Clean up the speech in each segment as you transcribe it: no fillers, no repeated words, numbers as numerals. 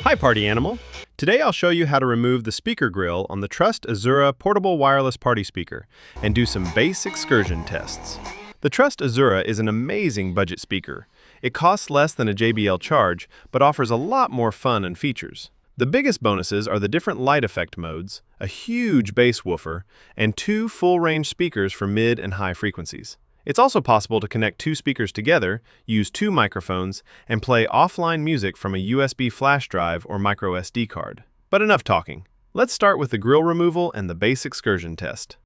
Hi Party Animal! Today I'll show you how to remove the speaker grill on the Trust Azura portable wireless party speaker and do some bass excursion tests. The Trust Azura is an amazing budget speaker. It costs less than a JBL Charge, but offers a lot more fun and features. The biggest bonuses are the different light effect modes, a huge bass woofer, and 2 full-range speakers for mid and high frequencies. It's also possible to connect 2 speakers together, use 2 microphones, and play offline music from a USB flash drive or micro SD card. But enough talking. Let's start with the grill removal and the bass excursion test.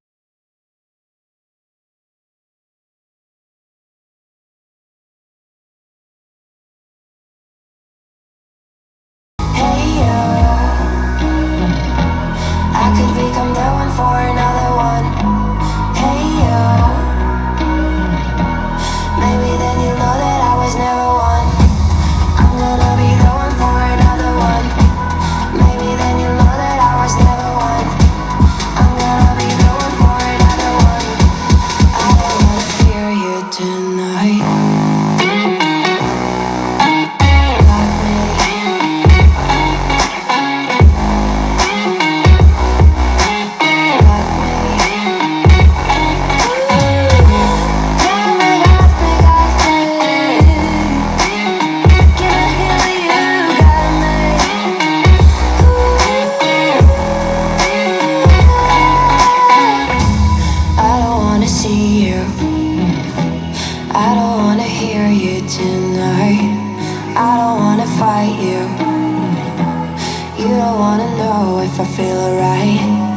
I don't wanna hear you tonight. I don't wanna fight you. You don't wanna know if I feel alright.